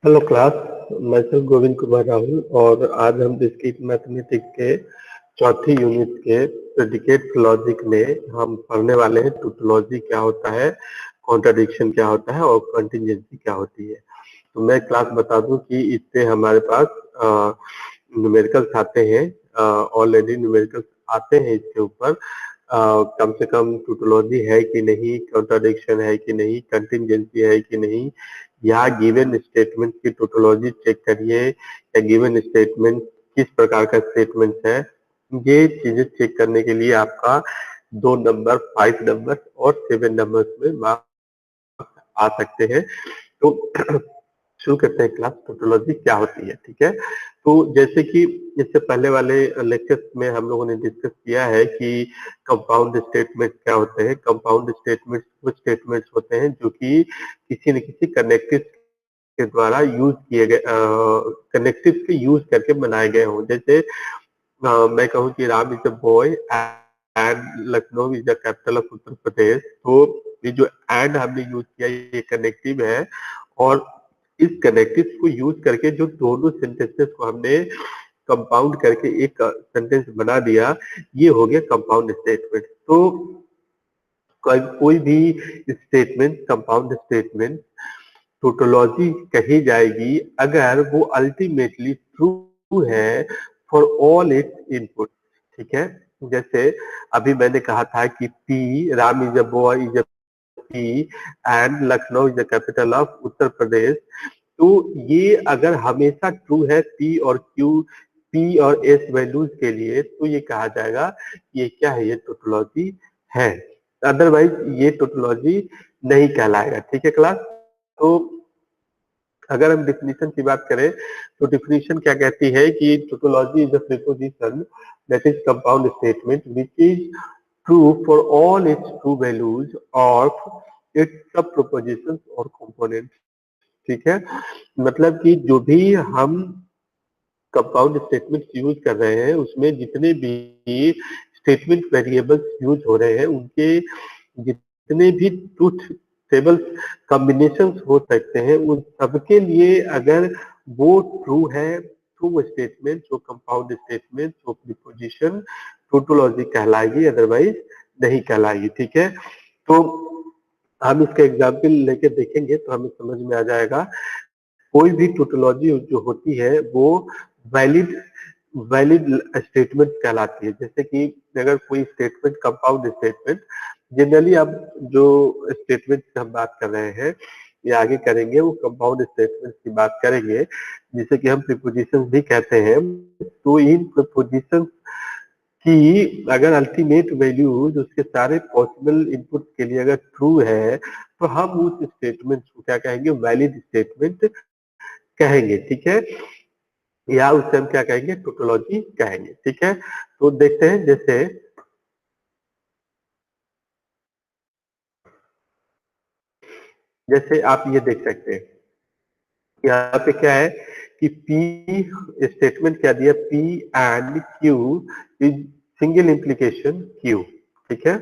Hello class. मैं sir Govind Kumar Rahul और आज हम डिस्क्रीट मैथमेटिक्स के चौथी यूनिट के प्रेडिकेट लॉजिक में हम पढ़ने वाले हैं टोटोलॉजी क्या होता है, कॉन्ट्राडिक्शन क्या होता है और कंटीजेंसी क्या होती है। तो मैं क्लास बता दूं कि इससे हमारे पास न्यूमेरिकल्स आते हैं, ऑलरेडी न्यूमेरिकल्स आते हैं इसके ऊपर। कम से कम टोटोलॉजी है कि नहीं, कॉन्ट्राडिक्शन है कि नहीं, कंटीजेंसी है कि नहीं, या गिवन स्टेटमेंट की टोटोलॉजी चेक करिए या गिवन स्टेटमेंट किस प्रकार का स्टेटमेंट है। ये चीजें चेक करने के लिए आपका 2 नंबर, 5 नंबर और 7 नंबर में मार्क्स आ सकते हैं। तो शुरू करते हैं क्लास, टोटोलॉजी क्या होती है। ठीक है, तो जैसे कि इससे पहले वाले लेक्चर्स में हम लोगों ने डिस्कस किया है कि कंपाउंड स्टेटमेंट क्या होते हैं। कंपाउंड स्टेटमेंट वो स्टेटमेंट्स होते हैं जो कि किसी न किसी कनेक्टिव के द्वारा यूज किए गए, कनेक्टिव के यूज करके बनाए गए हों। जैसे मैं कहूँ कि Ram is a boy and Lucknow is the capital of Uttar Pradesh, तो ये जो एंड हमने यूज किया ये कनेक्टिव है, और इस कनेक्टिव को यूज करके जो दोनों सेंटेंसेस को हमने कंपाउंड करके एक सेंटेंस बना दिया, ये हो गया कंपाउंड स्टेटमेंट। तो कोई भी स्टेटमेंट, कंपाउंड स्टेटमेंट टोटोलॉजी कही जाएगी अगर वो अल्टीमेटली ट्रू है फॉर ऑल इट्स इनपुट। ठीक है, जैसे अभी मैंने कहा था कि P, Ram is a boy is a P and Lucknow is the capital of Uttar Pradesh. तो ये अगर हमेशा ट्रू है पी और क्यू, पी और एस वैल्यूज के लिए, तो ये कहा जाएगा ये क्या है, ये टोटोलॉजी है। अदरवाइज ये टोटोलॉजी नहीं कहलाएगा। ठीक है क्लास। तो अगर हम डिफिनीशन की बात करें तो डिफिनीशन क्या कहती है कि tautology is a preposition that is compound statement which is true for all it's true values of its सब प्रोपोजिशंस और कंपोनेंट। ठीक है, मतलब कि जो भी हम कंपाउंड स्टेटमेंट यूज कर रहे हैं उसमें जितने भी स्टेटमेंट वेरिएबल्स यूज हो रहे हैं उनके जितने भी ट्रूथ टेबल कॉम्बिनेशन हो सकते हैं उन सबके लिए अगर वो ट्रू है तो वो स्टेटमेंट, जो कंपाउंड स्टेटमेंट, जो प्रीपोजिशन टोटोलॉजी कहलाएगी, अदरवाइज नहीं कहलाएगी। ठीक है, तो हम इसका एग्जाम्पल लेके देखेंगे तो हमें समझ में आ जाएगा। कोई भी टोटोलॉजी जो होती है वो वैलिड वैलिड स्टेटमेंट कहलाती है। जैसे कि अगर कोई स्टेटमेंट, कंपाउंड स्टेटमेंट, जनरली अब जो स्टेटमेंट हम बात कर रहे हैं या आगे करेंगे वो कंपाउंड स्टेटमेंट की बात करेंगे, जिसे कि हम प्रीपोजिशन भी कहते हैं। तो इन प्रीपोजिशन कि अगर अल्टीमेट वैल्यूज उसके सारे पॉसिबल इनपुट के लिए अगर ट्रू है तो हम उस स्टेटमेंट को क्या कहेंगे, वैलिड स्टेटमेंट कहेंगे। ठीक है, या उससे हम क्या कहेंगे, टोटोलॉजी कहेंगे। ठीक है, तो देखते हैं। जैसे आप ये देख सकते हैं, यहाँ पे क्या है कि P स्टेटमेंट क्या दिया, P and Q is single implication Q। ठीक है,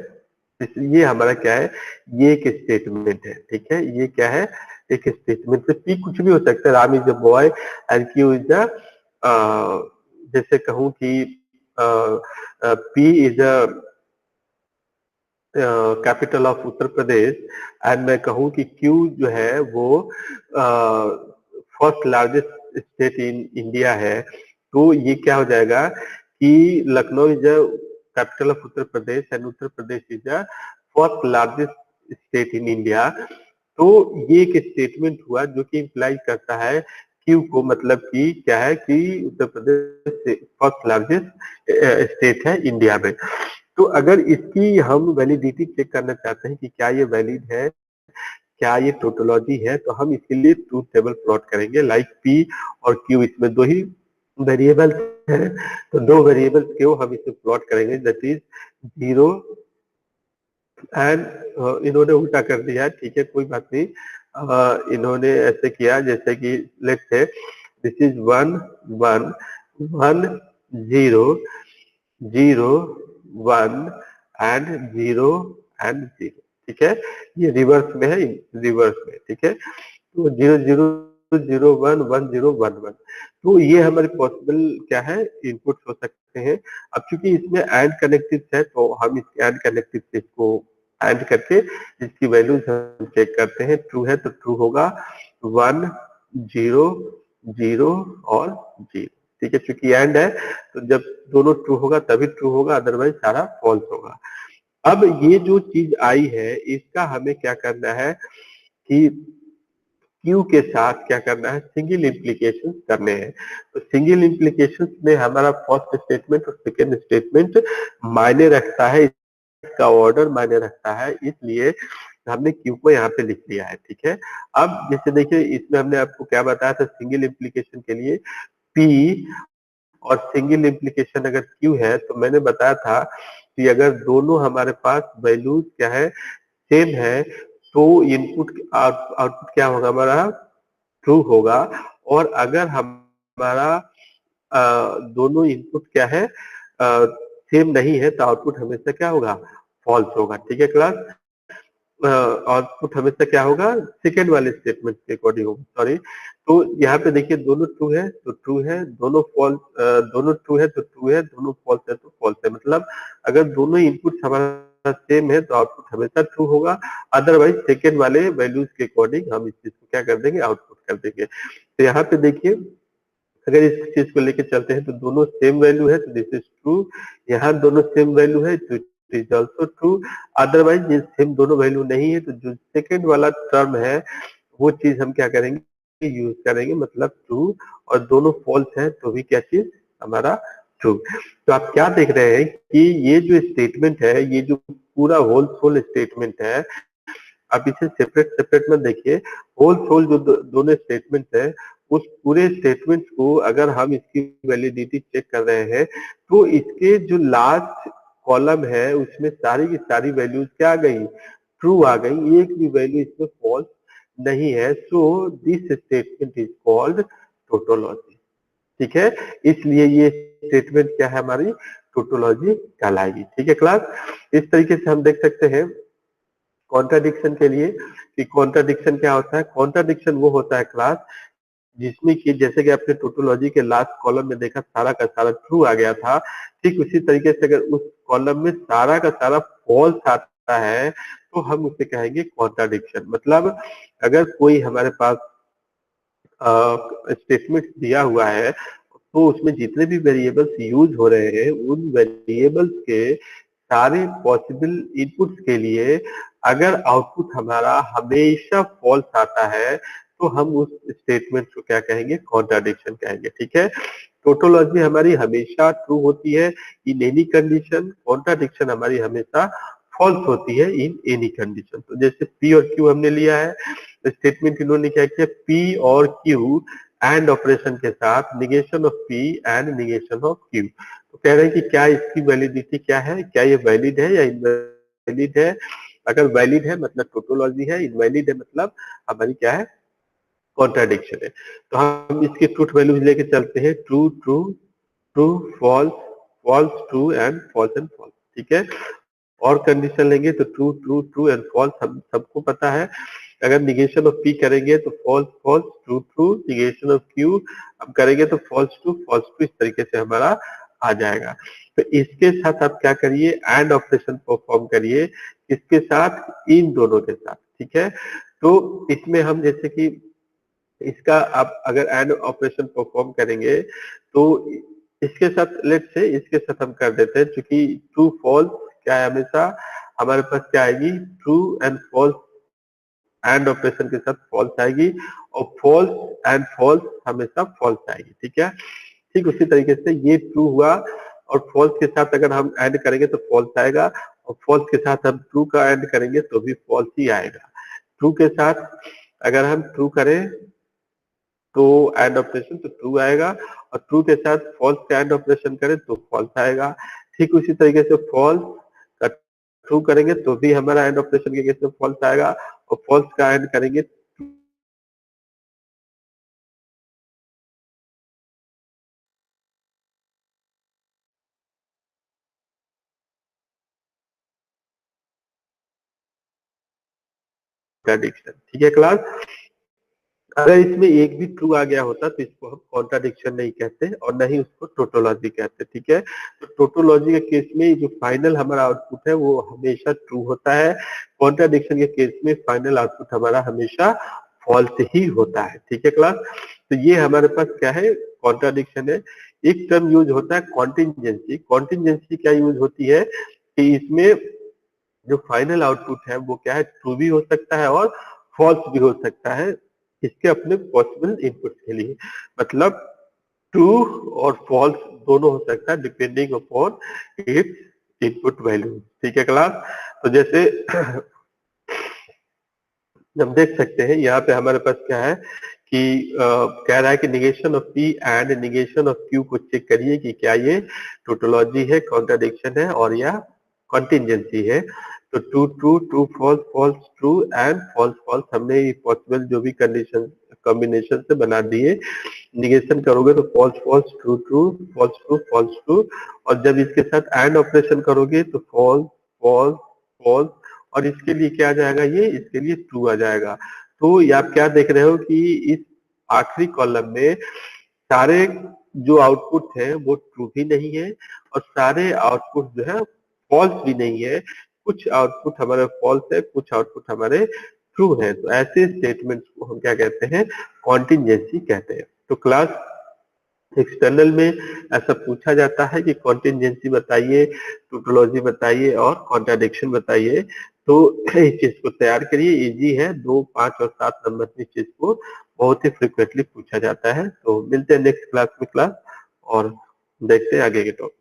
ये हमारा क्या है, ये एक स्टेटमेंट है। ठीक है, ये क्या है, एक स्टेटमेंट। तो P कुछ भी हो सकता है, Ram is a boy and Q is a, जैसे कहूँ कि P is a capital of Uttar Pradesh and मैं कहूँ कि क्यू जो है वो first largest state in India है, तो ये क्या हो जाएगा कि Lucknow is a capital of Uttar Pradesh and Uttar Pradesh is a first largest state in India. तो ये एक स्टेटमेंट हुआ जो कि इम्प्लाई करता है क्यू को, मतलब कि क्या है कि Uttar Pradesh first largest state है इंडिया में। तो अगर इसकी हम वैलिडिटी चेक करना चाहते हैं कि क्या ये वैलिड है, क्या ये टोटोलॉजी है, तो हम इसके लिए ट्रूथ टेबल प्लॉट करेंगे। लाइक पी और क्यू, इसमें दो ही वेरिएबल्स हैं, तो दो वेरिएबल्स को हम इसे प्लॉट करेंगे, दैट इज 0 एंड, इन्होंने उल्टा कर दिया। ठीक है, कोई बात नहीं। इन्होंने ऐसे किया जैसे कि let's say this is 1 1 1 0 0 1 and 0 and 0। ठीक है, ये रिवर्स में है, रिवर्स में। ठीक है, तो 0 0 0 1 1 0 1 1। तो ये हमारे पॉसिबल क्या है इनपुट हो सकते हैं। अब चूंकि इसमें एंड कनेक्टिव है तो हम इस एंड कनेक्टिव से इसको एंड करके इसकी वैल्यूज हम चेक करते हैं। ट्रू है तो ट्रू होगा 1 0 0 और 0। ठीक है, चूंकि एंड है तो जब दोनों ट्रू होगा तभी ट्रू होगा, अदरवाइज सारा फॉल्स होगा। अब ये जो चीज आई है इसका हमें क्या करना है कि क्यू के साथ क्या करना है, सिंगल इम्प्लीकेशन करने हैं। तो सिंगल इम्प्लीकेशन में हमारा फर्स्ट स्टेटमेंट और सेकेंड स्टेटमेंट मायने रखता है, इसका ऑर्डर मायने रखता है, इसलिए हमने क्यू को यहाँ पे लिख दिया है। ठीक है, अब जैसे देखिए इसमें हमने आपको क्या बताया था, सिंगल इम्प्लीकेशन के लिए पी और सिंगल इम्प्लीकेशन अगर क्यू है तो मैंने बताया था कि अगर दोनों हमारे पास वैल्यूज क्या है सेम है तो इनपुट आउटपुट क्या होगा हमारा, ट्रू होगा। और अगर हमारा दोनों इनपुट क्या है सेम नहीं है तो आउटपुट हमेशा क्या होगा, फॉल्स होगा। ठीक है क्लास, आउटपुट हमेशा क्या होगा, सेकेंड वाले स्टेटमेंट के अकॉर्डिंग होगा, सॉरी। तो यहाँ पे देखिए दोनों ट्रू है तो ट्रू है, दोनों फॉल्स, दोनों ट्रू है तो ट्रू है, दोनों फॉल्स है तो फॉल्स है। मतलब अगर दोनों इनपुट हमारा सेम है तो आउटपुट हमेशा ट्रू होगा, अदरवाइज सेकेंड वाले वैल्यूज के अकॉर्डिंग हम इस चीज को क्या कर देंगे, आउटपुट कर देंगे। तो यहाँ पे देखिए अगर इस चीज को लेके चलते हैं तो दोनों सेम वैल्यू है तो दिस इज ट्रू, यहाँ दोनों सेम वैल्यू है तो it is also true. Otherwise ये सेम दोनों वैल्यू नहीं है तो जो सेकेंड वाला टर्म है वो चीज हम क्या करेंगे, यूज करेंगे, मतलब ट्रू। और दोनों फॉल्स है तो भी क्या चीज हमारा ट्रू। तो आप क्या देख रहे हैं कि ये जो स्टेटमेंट है, ये जो पूरा होल स्टेटमेंट है, आप इसे सेपरेट सेपरेट में देखिए। होल जो दोनों स्टेटमेंट है उस पूरे स्टेटमेंट को अगर हम इसकी वैलिडिटी चेक कर रहे हैं तो इसके जो लास्ट कॉलम है उसमें सारी की सारी वैल्यूज क्या आ गई, ट्रू आ गई, एक भी वैल्यू इसमें फॉल्स नहीं है। So this statement is called tautology. ठीक है, इसलिए ये स्टेटमेंट क्या है, हमारी टोटोलॉजी कहलाएगी। ठीक है क्लास, इस तरीके से हम देख सकते हैं कॉन्ट्राडिक्शन के लिए कि कॉन्ट्राडिक्शन क्या होता है। कॉन्ट्राडिक्शन वो होता है क्लास जिसमें कि जैसे कि आपने टोटोलॉजी के लास्ट कॉलम में देखा सारा का सारा ट्रू आ गया था, ठीक उसी तरीके से अगर उस कॉलम में सारा का सारा फॉल्स आता है तो हम उसे कहेंगे कॉन्ट्राडिक्शन। मतलब अगर कोई हमारे पास स्टेटमेंट दिया हुआ है तो उसमें जितने भी वेरिएबल्स यूज हो रहे हैं उन वेरिएबल्स के सारे पॉसिबल इनपुट्स के लिए अगर आउटपुट हमारा हमेशा फॉल्स आता है तो हम उस स्टेटमेंट को क्या कहेंगे, कॉन्ट्राडिक्शन कहेंगे। ठीक है, टोटोलॉजी हमारी हमेशा ट्रू होती है इन एनी कंडीशन, कॉन्ट्राडिक्शन हमारी हमेशा फॉल्स होती है इन एनी कंडीशन। तो जैसे पी और क्यू हमने लिया है, स्टेटमेंट इन्होंने क्या किया, पी और क्यू एंड ऑपरेशन के साथ negation of P and negation of Q. तो कह रहे हैं कि क्या इसकी वैलिडिटी क्या है, क्या ये वैलिड है या इनवैलिड है। अगर वैलिड है मतलब टोटोलॉजी है, इनवैलिड है मतलब हमारी क्या है, कॉन्ट्राडिक्शन है। तो हम इसके ट्रूथ वैल्यूज लेके चलते हैं, true true true false false true and false and false. ठीक है, और कंडीशन लेंगे तो true true true and false हम सबको पता है। अगर निगेशन ऑफ पी करेंगे तो false false true true, negation of Q हम करेंगे तो फॉल्स ट्रू फॉल्स ट्रू, इस तरीके से हमारा आ जाएगा। तो इसके साथ आप क्या करिए, एंड ऑपरेशन परफॉर्म करिए, इसके साथ इन दोनों के साथ। ठीक है, तो इसमें हम जैसे कि इसका आप अगर एंड ऑपरेशन परफॉर्म करेंगे तो इसके साथ लेट से इसके साथ हम कर देते हैं, क्योंकि ट्रू फॉल्स क्या है, हमेशा हमारे पास क्या आएगी, true and false and operation के साथ फॉल्स आएगी और फॉल्स एंड फॉल्स हमेशा फॉल्स आएगी। ठीक है, ठीक उसी तरीके से ये ट्रू हुआ और फॉल्स के साथ अगर हम ऐड करेंगे तो फॉल्स आएगा, और फॉल्स के साथ हम ट्रू का ऐड करेंगे तो भी फॉल्स ही आएगा। ट्रू के साथ अगर हम ट्रू करें तो एंड ऑपरेशन तो ट्रू आएगा, और ट्रू के साथ फॉल्स का एंड ऑपरेशन करें तो फॉल्स आएगा। ठीक उसी तरीके से फॉल्स का ट्रू करेंगे तो भी हमारा एंड ऑपरेशन के केस में फॉल्स आएगा, और फॉल्स का एंड करेंगे प्रेडिक्शन। ठीक है क्लास, अगर इसमें एक भी ट्रू आ गया होता तो इसको हम कॉन्ट्राडिक्शन नहीं कहते और न ही उसको टोटोलॉजी कहते, ठीक है। तो टोटोलॉजी के केस में जो फाइनल हमारा आउटपुट है वो हमेशा ट्रू होता है, कॉन्ट्राडिक्शन के केस में फाइनल आउटपुट हमारा हमेशा फॉल्स ही होता है, ठीक है क्लास। तो ये हमारे पास क्या है, कॉन्ट्राडिक्शन है। एक टर्म यूज होता है कॉन्टिजेंसी। कॉन्टिजेंसी क्या यूज होती है कि इसमें जो फाइनल आउटपुट है वो क्या है, ट्रू भी हो सकता है और फॉल्स भी हो सकता है, इसके अपने पॉसिबल इनपुट के लिए। मतलब ट्रू और फॉल्स दोनों हो सकता है depending upon its input value, ठीक है क्लास। तो जैसे हम देख सकते हैं यहाँ पे हमारे पास क्या है कि कह रहा है कि negation of P and negation of Q को चेक करिए कि क्या ये टोटोलॉजी है, कॉन्ट्राडिक्शन है और या कॉन्टिजेंसी है। तो true true, true false, false true and false false हमने पॉसिबल जो भी कंडीशन कॉम्बिनेशन से बना दिए। निगेशन करोगे तो false false, true true, false true, false true, और जब इसके साथ एंड ऑपरेशन करोगे तो फॉल्स फॉल्स फॉल्स, और इसके लिए क्या आ जाएगा, ये इसके लिए ट्रू आ जाएगा। तो ये आप क्या देख रहे हो कि इस आखिरी कॉलम में सारे जो आउटपुट है वो ट्रू भी नहीं है और सारे आउटपुट जो है फॉल्स भी नहीं है। कुछ आउटपुट हमारे फॉल्स है, कुछ आउटपुट हमारे ट्रू है। तो ऐसे स्टेटमेंट्स को हम क्या कहते हैं, कॉन्टिजेंसी कहते हैं। तो क्लास एक्सटर्नल में ऐसा पूछा जाता है कि कॉन्टिजेंसी बताइए, टोटोलॉजी बताइए और कॉन्ट्राडिक्शन बताइए। तो इस चीज को तैयार करिए, इजी है। 2, 5 और 7 नंबर की चीज को बहुत ही फ्रिक्वेंटली पूछा जाता है। तो मिलते हैं नेक्स्ट क्लास में क्लास, और देखते हैं आगे के टॉपिक।